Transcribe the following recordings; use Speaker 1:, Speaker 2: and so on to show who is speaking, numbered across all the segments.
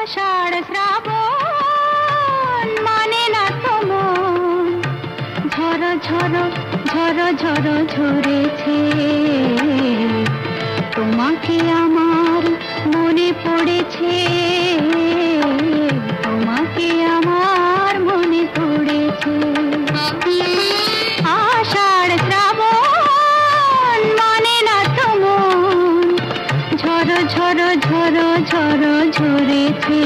Speaker 1: আষাঢ় শ্রাবণ মানে না তো মন, ঝড়ো ঝড়ো ঝড়ো ঝড়ো ঝরেছে, তোমাকে আমার মনে পড়েছে, তোমাকে আমার মনে পড়েছে। আষাঢ় শ্রাবণ মানে না তো মন, ঝড়ো ঝড়ো ঝড়ো ঝড়ো ঝরেছে,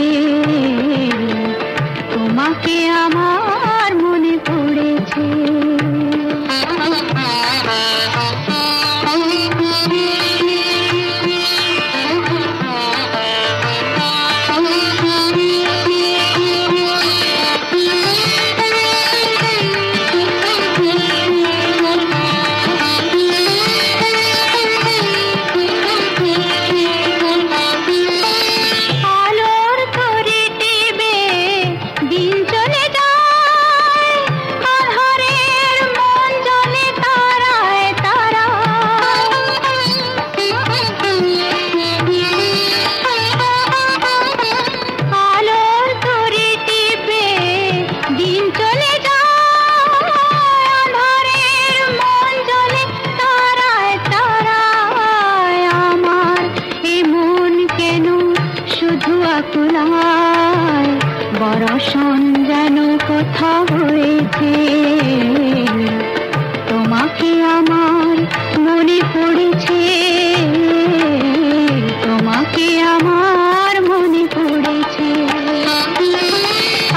Speaker 1: তোমাকে আমার মনে পড়েছে। বরষণ যেন কথা হয়েছে, তোমাকে আমার মনে পড়েছে, তোমাকে আমার মনে পড়েছে।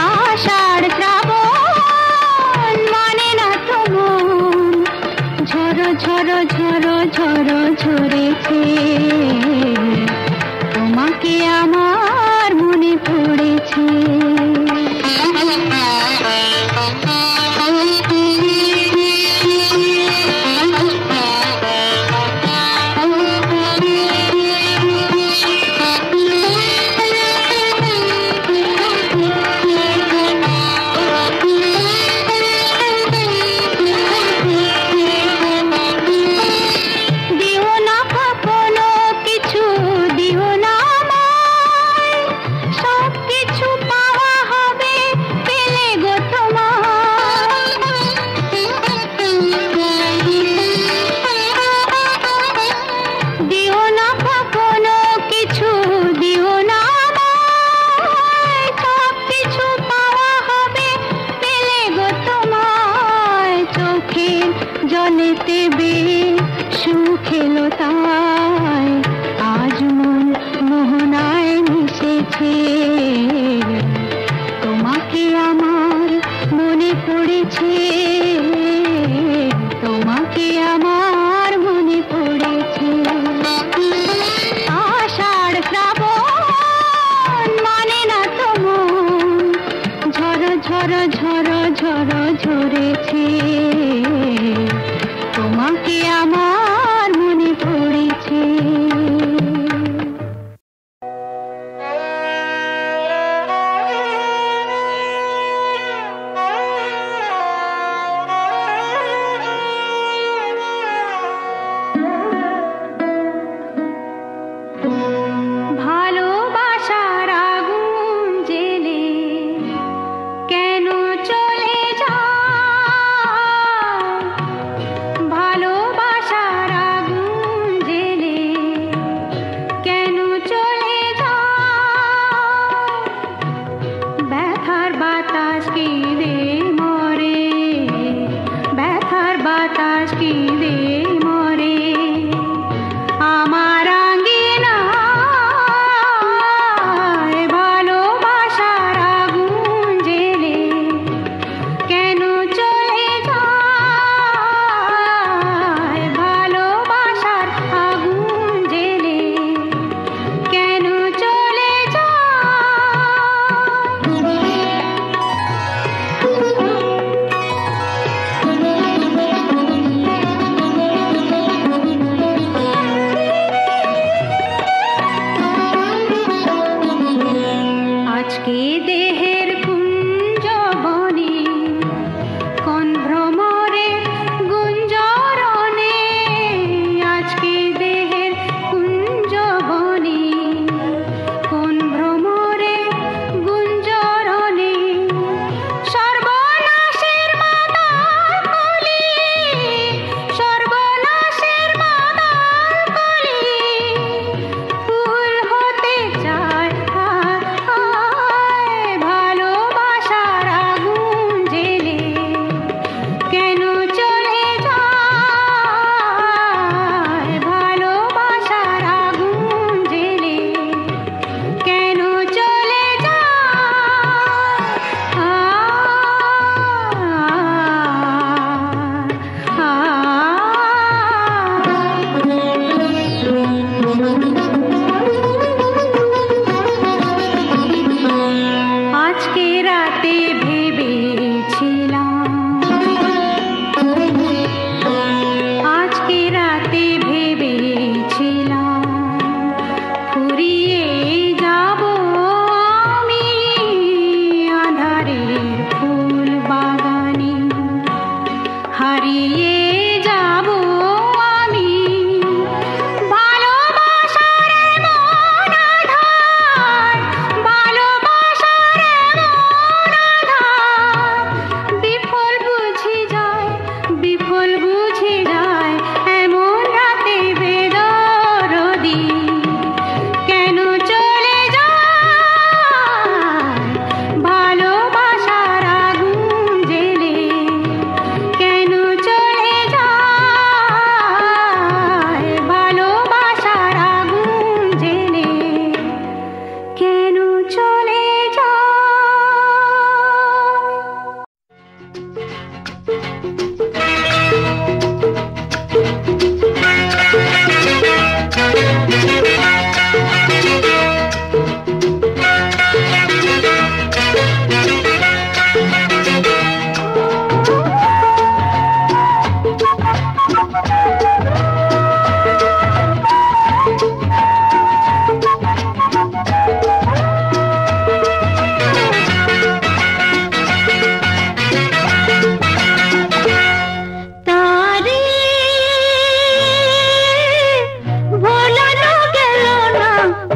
Speaker 1: আষাঢ় শ্রাবণ মানে না তো মন, ঝড়ো ঝড়ো ঝড়ো ঝড়ো ঝরেছে, তোমাকে আমার মনে পড়েছে। জলেতে সুখ এলো তাই আজ মন মোহনায় মিশেছে, তোমাকে আমার মনে পড়েছে, তোমাকে আমার মনে পড়েছে। আষাঢ় শ্রাবণ মানে না তো মন, ঝড়ো ঝড়ো ঝড়ো ঝড়ো ঝরেছে, তোমাকে আমার মনে পড়েছে। ভালোবাসার আগুন জেলে কেন চলে যায়, ভালোবাসার আগুন জেলে কেন চলে যায়, ব্যথার বাতাস কেঁদে মরে, ব্যথার বাতাস কেঁদে মরে, আমার আঙ্গিনায় ভালোবাসার আগুন জেলে কেন চলে যায়, ভালোবাসার আগুন জেলে কেন চলে আজকে দেহের কুঞ্জ বনে কোন ভ্রমরে গুঞ্জরণে, আজকে দেহের কুঞ্জ বনে কোন ভ্রমরে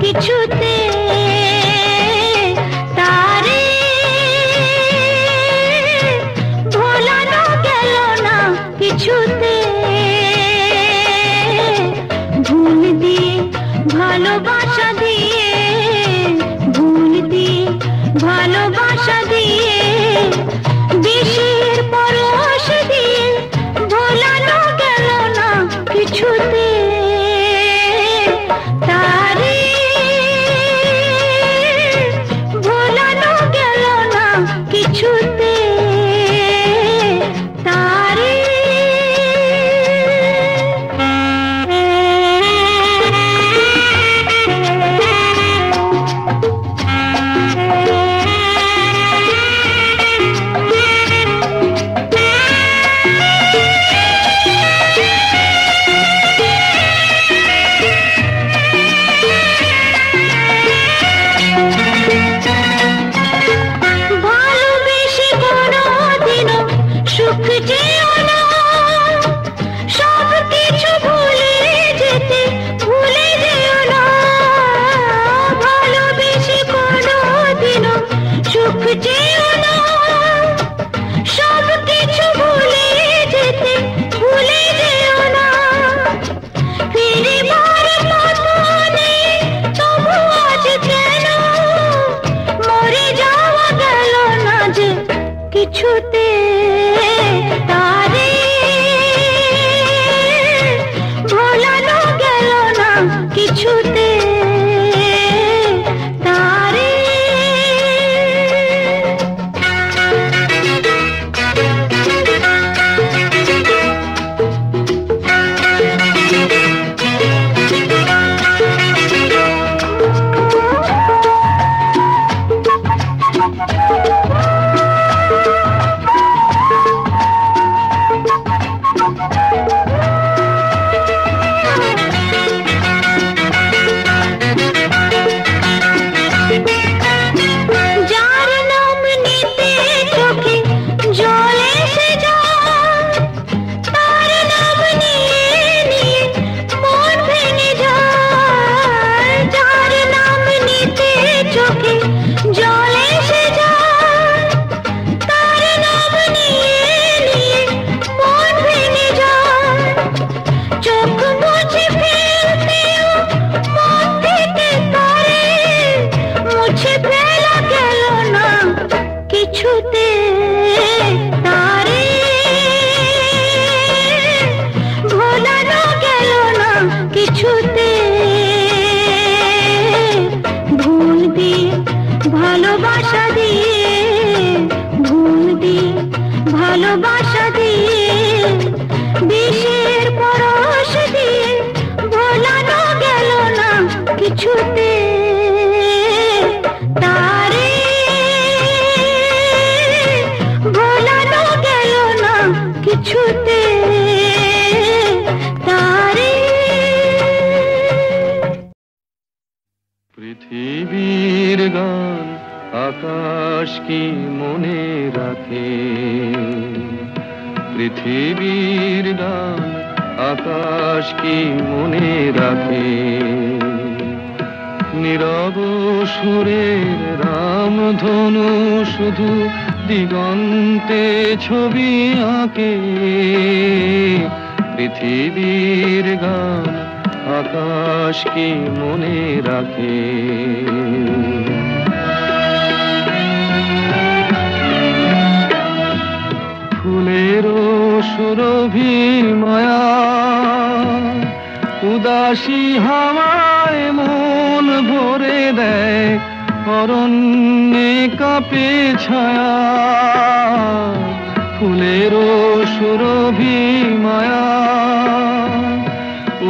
Speaker 1: কিছুতে তারে ভোলানো গেল না কিছুতে। ভুল দিয়ে ভালোবাসা দিয়ে, ভুল দিয়ে ভালোবাসা দিয়ে, বিষের পরশ দিয়ে ভোলানো গেল না কিছুতে তারে ভোলানো গেল না কিছুতে তারে। কিছুতে তারে ভোলানো গেল না কিছুতে তারে। কিছুতে তারে ভোলানো গেল না কিছুতে। ভুল দিয়ে ভালোবাসা দিয়ে, ভুল দিয়ে ভালোবাসা দিয়ে, বিষের পরশ দিয়ে ভোলানো গেল না কিছুতে তারে ভোলানো গেল না কিছুতে তারে।
Speaker 2: পৃথিবীর গান আকাশ কি মনে রাখে, পৃথিবীর গান আকাশ কি মনে রাখে। নীরব সুরের রামধনু শুধু দিগন্তে ছবি আঁকে। পৃথিবীর গান আকাশ কি মনে রাখে। ফুলেরও সুরভি মায়া উদাসী হাওয়ায় মন ভরে দেয়। অরণ্যে কাঁপে ছায়া, ফুলেরও সুরভি মায়া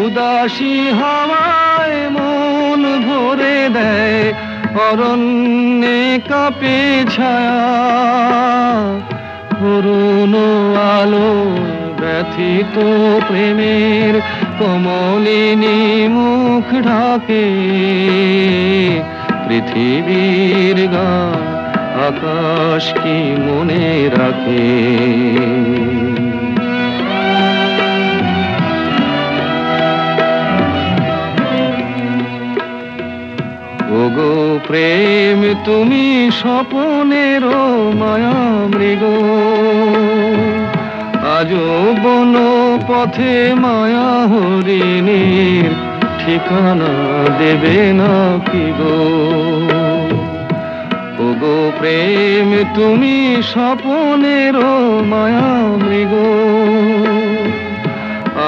Speaker 2: উদাসী হাওয়ায় মন ভরে দেয়। অরণ্যে কাঁপে ছায়া, করুণ আলো ব্যথিত প্রেমের কমলিনী মুখ ঢাকে। পৃথিবীর গান আকাশ কি মনে রাখে। ওগো প্রেম তুমি স্বপনের মায়া মৃগ, আজও বন পথে মায়া হরিণীর ঠিকানা দেবে না কি গো। ওগো প্রেম তুমি স্বপনের মায়া মৃগ,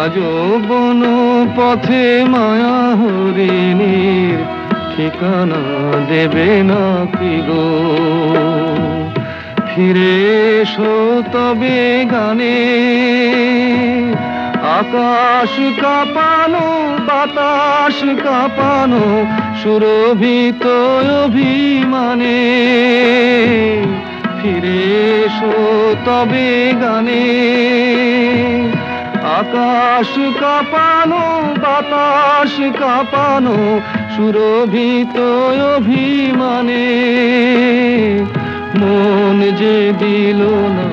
Speaker 2: আজও বন পথে মায়া হরিণীর ঠিকানা দেবে না কি গো। ফিরে এসো তবে গানে, আকাশ কাঁপানো বাতাস কাঁপানো সুরভিত অভিমানে। ফিরে এসো তবে গানে, আকাশ কাঁপানো বাতাস কাঁপানো সুরভিত অভিমানে। মন যে দিল না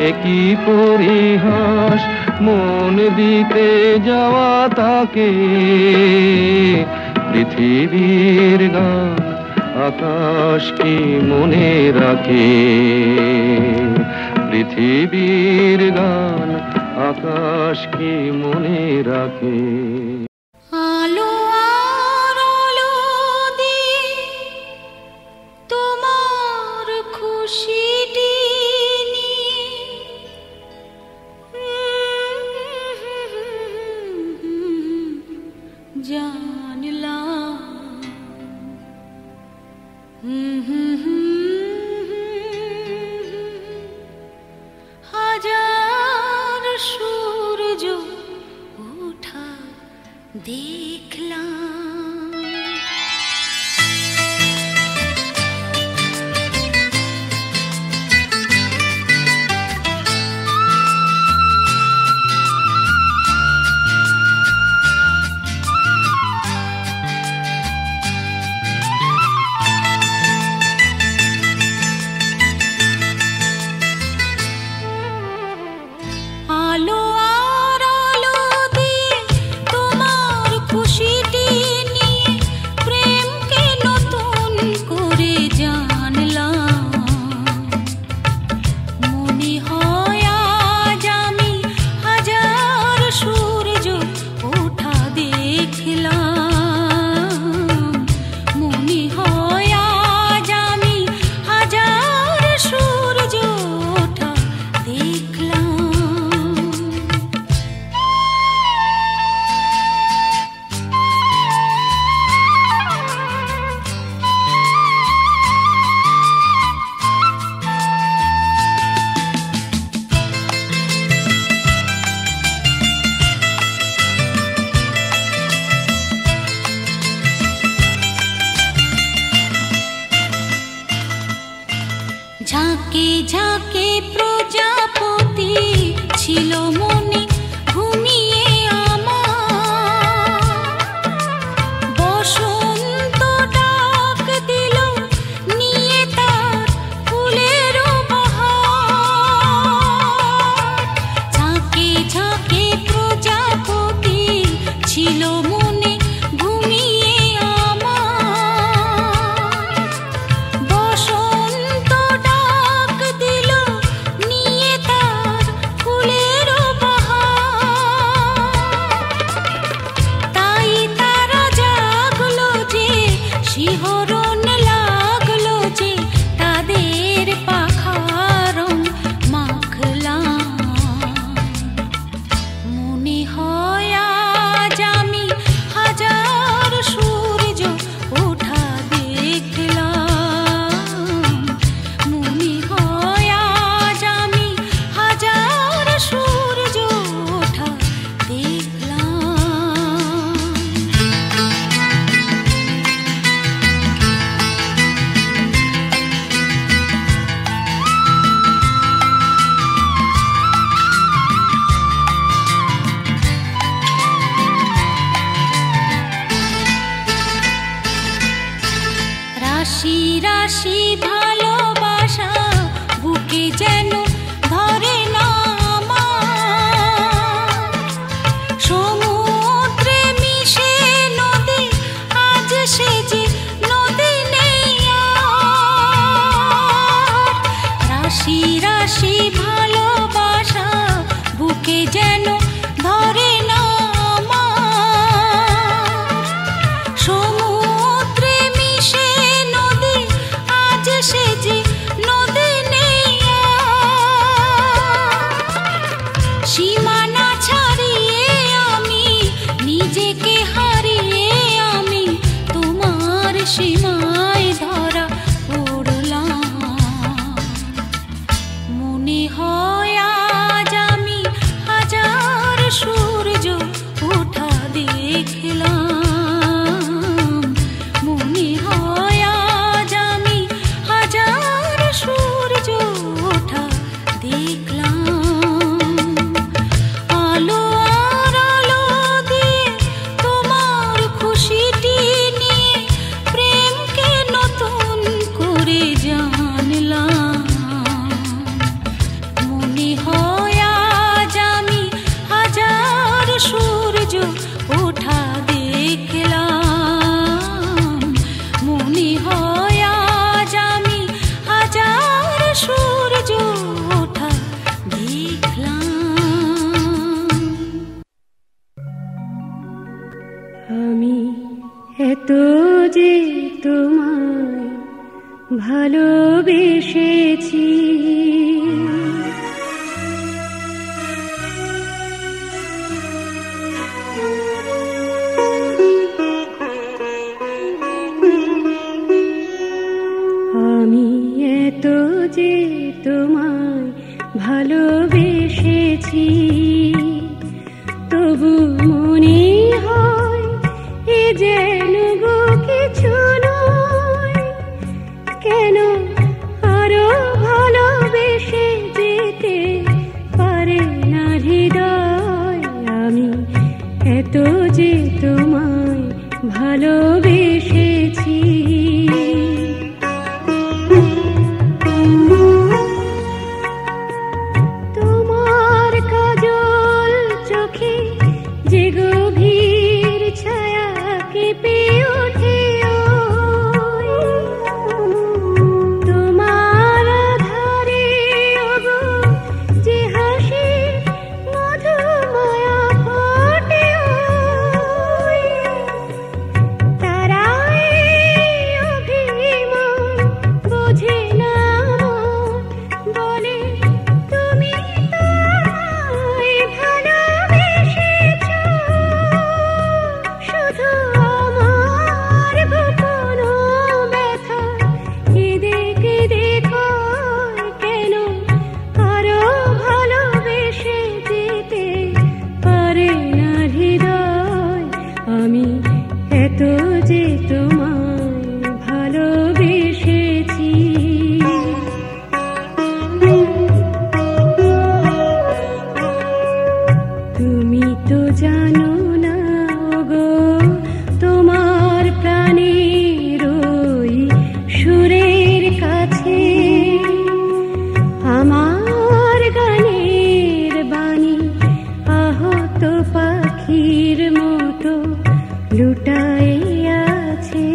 Speaker 2: একই পরিহাস, মন দিতে যাওয়া তাকে। পৃথিবীর গান আকাশ কি মনে রাখে, পৃথিবীর গান আকাশ কি মনে রাখে।
Speaker 1: আলো আর আলো দিয়ে তোমার খুশিটি নিয়ে জানলাম হাজার সূর্য ওঠা দেখলাম। আলো আর আলো দিয়ে তোমার খুশিটি নিয়ে প্রেমকে নতুন করে জানলাম। মনে হয় আজ আমি হাজার সূর্য ওঠা দেখলাম। মনে হয় আজ আমি হাজার সূর্য ওঠা দেখলাম। ঝাঁকে ঝাঁকে প্রজাপতি ছিল মনে ঘুমিয়ে আমার। বসন্ত ডাক দিল নিয়ে তার ফুলের বাহার। ঝাঁকে ঝাঁকে প্রজাপতি ছিল মনে ঘুমিয়ে আমার। বসন্ত ডাক দিল নিয়ে তার ফুলের বাহার। তাই তারা জাগলো যে শিহরণ লাগলো যে তাদের পাখার রং মাখলাম। মনে হয় আজ আমি হাজার সূর্য ওঠা দেখলাম। মনে হয় আজ আমি হাজার সূর্য ওঠা দেখলাম। রাশি রাশি ভালোবাসা বুকে যেন ধরে না আমার। সমুদ্রে মিশে নদী আজ সে যে নদী সীমায় ধরা পড়লাম। মনে হয় আজ আমি হাজার সূর্য ওঠা দেখলাম। মনে হয় আজ আমি হাজার সূর্য ওঠা দেখলাম। আলো আর আলো দিয়ে তোমার খুশিটি নিয়ে প্রেমকে নতুন করে জানলাম। মনে হয় আজ আমি হাজার সূর্য ওঠা দেখলাম। মনে হয় আজ আমি হাজার সূর্য ওঠা দেখলাম।
Speaker 3: আমি এত যে তোমায় ভালোবেসেছি, আমি এত যে তোমায় ভালোবেসেছি, তবু মনে হয় এ যেন গো কিছু নয়। কেন আরো ভালোবেসে যেতে পারে না হৃদয়? আমি এত যে তোমায় ভালোবেসেছি। তোমার কাজল চোখে যে গভীর ছায়া কেঁপে ওঠে, তোমার আধারে ওগো যে হাসি মধুমায়া ফোটে, তারাই অভিমান বোঝে না বলে তুমি তাই ভালোবেসেছ। শুধু আমার গোপন ব্যথা কেঁদে কেঁদে কয়, কেন আরো ভালোবেসে যেতে পারে না হৃদয়? আমি এত যে তোমায় ভালোবেসেছি। তুমি তো জানো না গো, তোমার প্রাণের ওই সুরের কাছে আমার গানের বাণী আহত পাখির মতো লুটাই আছে।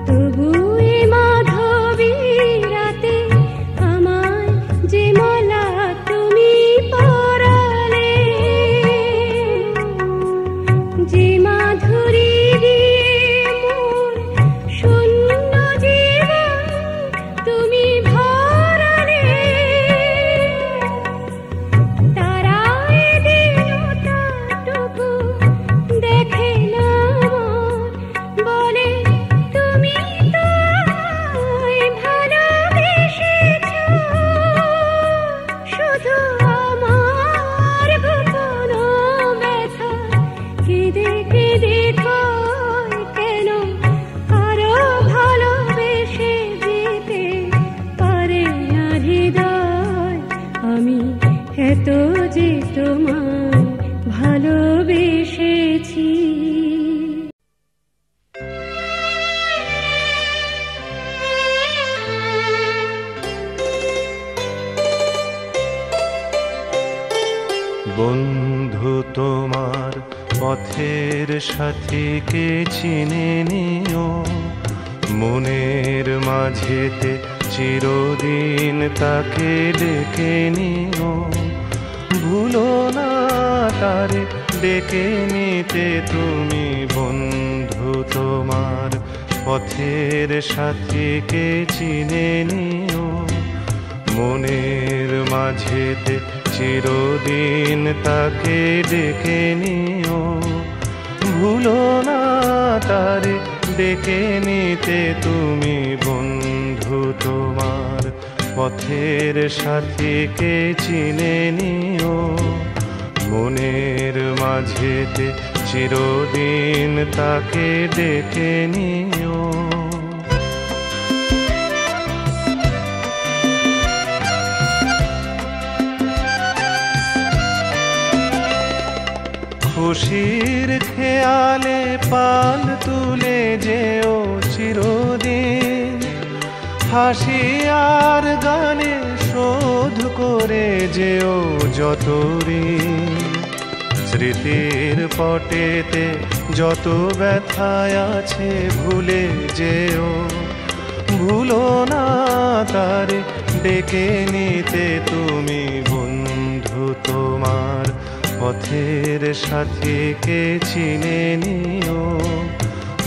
Speaker 3: তবু এ মাধবী রাতে আমায় যে মালা তুমি পরালে, যে মাধুরী দিয়ে মোর শূন্য জীবন তুমি ভরালে, তারা এদিনটাটুকু দেখে না বলে তুমি তাই ভালোবেসেছ। শুধু আমার গোপন ব্যথা কেঁদে কেঁদে কয়, কেন আরো ভালোবেসে যেতে পারে না হৃদয়? আমি এত যে তোমায় ভালোবেসেছি।
Speaker 2: বন্ধু তোমার পথের সাথীকে চিনে নিও, মনের মাঝেতে চিরদিন তাকে ডেকে নিও। ভুলো না তারে ডেকে নিতে তুমি বন্ধু তোমার পথের সাথীকে চিনে নিও, মনের মাঝেতে চিরদিন তাকে ডেকে নিও। তারে ডেকে নিতে তুমি বন্ধু তোমার পথের সাথীকে চিনে নিও, মনের মাঝেতে চিরদিন তাকে ডেকে নিও। খুশির খেয়ালে পাল তুলে যেও চিরদিন, হাসি আর গানে শোধ করে যেও যত ঋণ। স্মৃতির পটেতে যত ব্যথায় আছে ভুলে যেও, ভুলো না তারে ডেকে নিতে তুমি বন্ধু তোমার পথের সাথীকে চিনে নিও,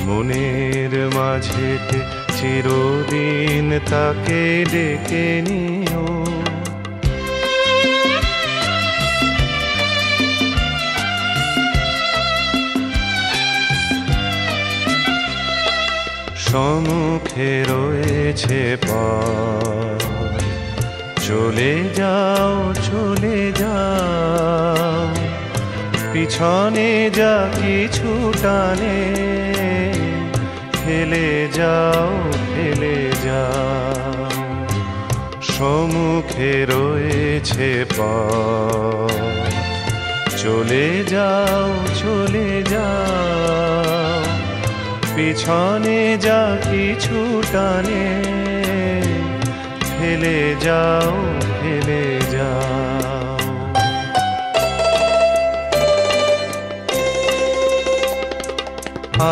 Speaker 2: মনের মাঝেতে চিরদিন তাকে ডেকে নিও। সম্মুখে রয়েছে পথ, চলে যাও চলে যাও, পিছনে যা কিছু টানে ফেলে যাও ফেলে যাও। সম্মুখে রয়েছে পথ, চলে যাও চলে যাও, পিছনে যা কিছু টানে ফেলে যাও ফেলে যাও।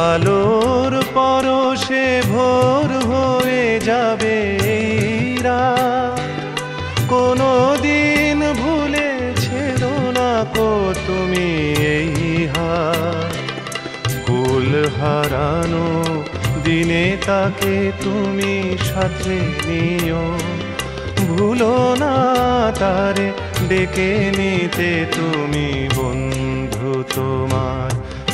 Speaker 2: আলোর পরশে ভোর হয়ে যাবে এই রাত, কোনো দিন ভুলেছিল না কো তুমি এই হাত। কুল হারানো দিনে তাকে তুমি সাথে নিও, ভুলো না তারে ডেকে নিতে তুমি বন্ধু তোমার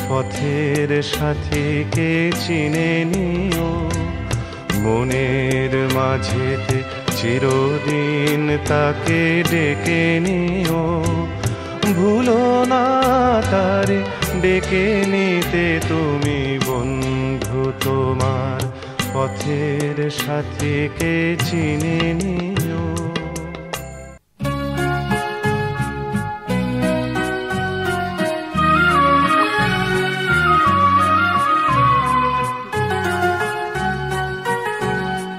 Speaker 2: পথের সাথীকে চিনে নিও, মনের মাঝেতে চিরদিন তাকে ডেকে নিও, ভুলো না তারে ডেকে নিতে তুমি বন্ধু তোমার পথের সাথীকে চিনে নিও।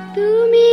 Speaker 3: তুমি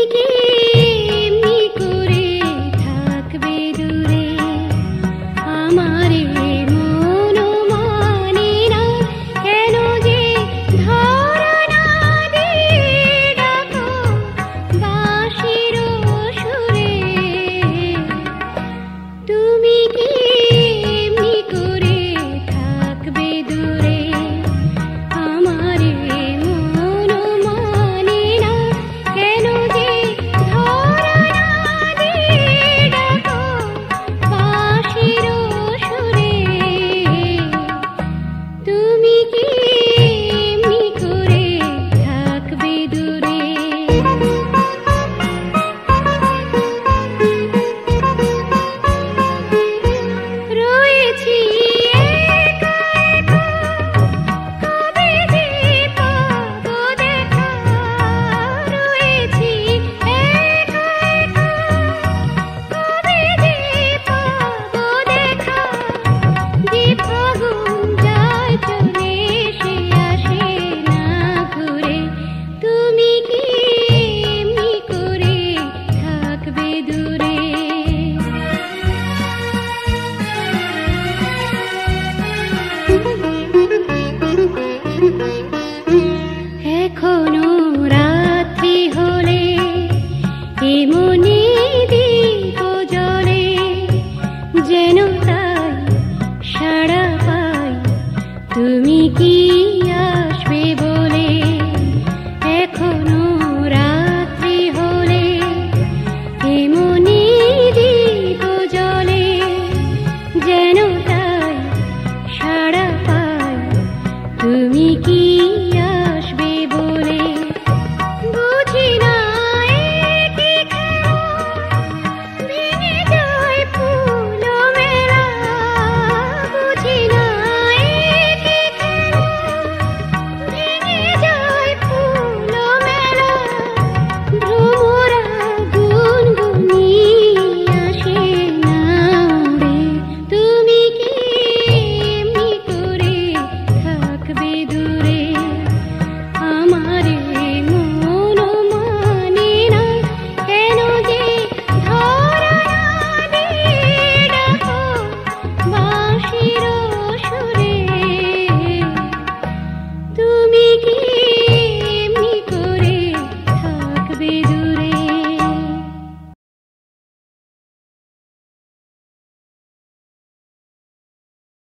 Speaker 3: কি